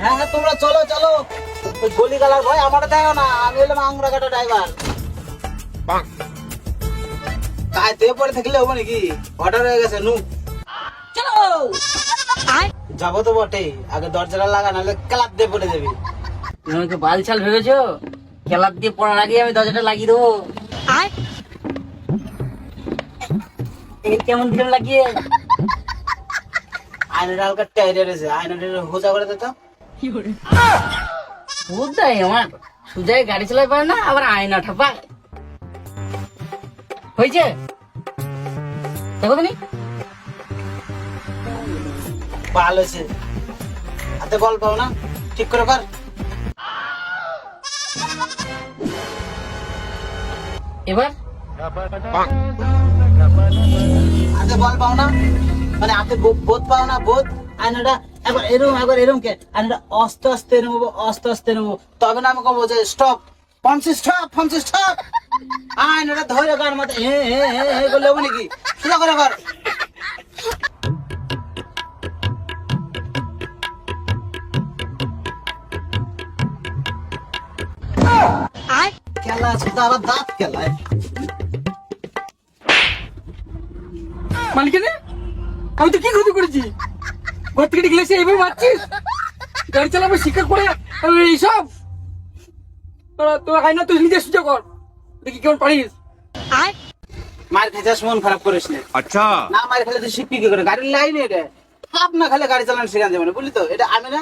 হ্যাঁ হ্যাঁ তোমরা চলো চলো, ওই গলি গালার ভয় আমার দেয় না, আমি হলাম আংরা কাটা ড্রাইভার। কাজ দিয়ে পরে থাকলে হবে নাকি, অর্ডার হয়ে গেছে নু চলো। যাবো তো বটে, আগে দরজাটা লাগা, নাহলে ক্লাব দিয়ে পড়ে যাবি। তুমি আমাকে বাল চাল ভেবেছো? খেলার দিয়ে পড়ার আগে আমি দরজাটা লাগিয়ে দেবো। এই কেমন দিলাম লাগিয়ে? আয়নাটা হালকা টাইরে রয়েছে, আয়নাটা হোজা করে দিতাম। বুঝতাই আমার সুজায় গাড়ি চালাই পারে না, আবার আয়না ঠাপায়। হয়েছে দেখো তুমি। ভালো হয়েছে, হাতে বল পাও না, ঠিক করে কর। এবার হাতে বল পাও না, মানে হাতে বোধ পাও না, বোধ। আয়নাটা একবার এরম কে, আয়নাটা আস্তে আস্তে নেবো, আস্তে আস্তে নেবো, তবে না আমাকে বলছে স্টপ, পঞ্চাশ স্টপ। আয়নাটা ধরে কার মাথা হে হে হে হে করলে হবে নাকি, সোজা করে কর। খেলা আছে তো, আবার দাঁত খেলায়। মালিকেনে আমি তো কি ক্ষতি করেছি? ঘর থেকে দেখলে এইভাবে মারছিস, গাড়ি চালাবো শিক্ষা করে এইসব। তোর আয়না তুই নিজে সুযোগ কর, দেখি কেমন পারিস। মার খেয়েছিস, মন খারাপ করিস না। अच्छा না মার খেলে তুই শিখবি কি করে, গাড়ির লাইনে এটা খাপ না খেলে গাড়ি চালানো শেখান যাবে না, বুঝলি তো। এটা আমি না,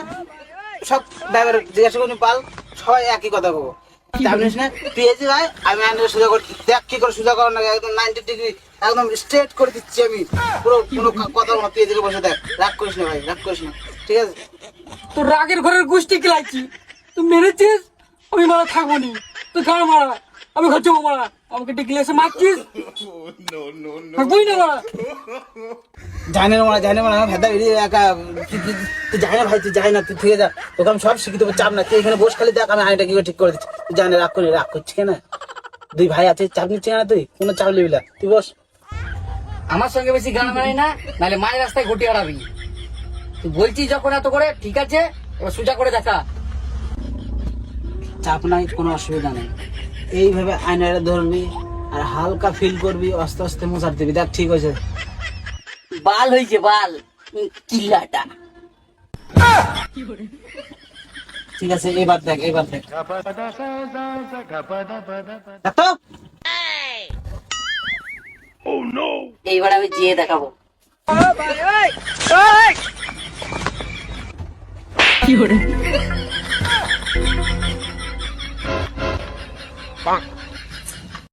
সব ড্রাইভার জিজ্ঞাসা করি পাল, সবাই একই কথা বলবো। জানিস না তুই এই যে ভাই, আমি আইনের সোজা করে দেখ কি করে সোজা করার না, একদম 90 ডিগ্রি একদম স্ট্রেট করে দিচ্ছি আমি, পুরো কোনো কথা বলো না। তুই এদিকে বসে দেখ, রাগ করিস না ভাই, রাগ করিস না, ঠিক আছে। তোর রাগের ঘরের গোষ্ঠী খেলাইছি, তুই মেরেছিস, আমি মারা থাকবো নি। তুই গাড় মারা, আমি ঘর যাবো মারা, আমাকে ডেকে এসে মারছিস, থাকবোই না মারা। জানে না মানে ভেদা বেরিয়ে একা, তুই যাই না ভাই, তুই যাই না, তুই থেকে যা, তোকে আমি সব শিখে দেবো, চাপ না। তুই এখানে বস, খালি দেখ আমি আইনটা কি করে ঠিক করে দিচ্ছি। তুই জানে রাগ করছিস কেন? দুই ভাই আছে, চাপ নিচ্ছি না, তুই কোনো চাপ নিবি না, তুই বস। আমার সঙ্গে বেশি গান মারাই না, নাহলে মায়ের রাস্তায় ঘটি আড়াবি। তুই বলছিস যখন এত করে, ঠিক আছে এবার সোজা করে দেখা। চাপ নাই, কোনো অসুবিধা নেই। এইভাবে আয়নাটা ধরবি আর হালকা ফিল করবি, আস্তে আস্তে মোছার দিবি, দেখ ঠিক হয়েছে। বাল হয়েছে বাল, কিল্লাটা। ঠিক আছে, এবার দেখ দেখ তো। এইবার আমি যেয়ে দেখাবো। কি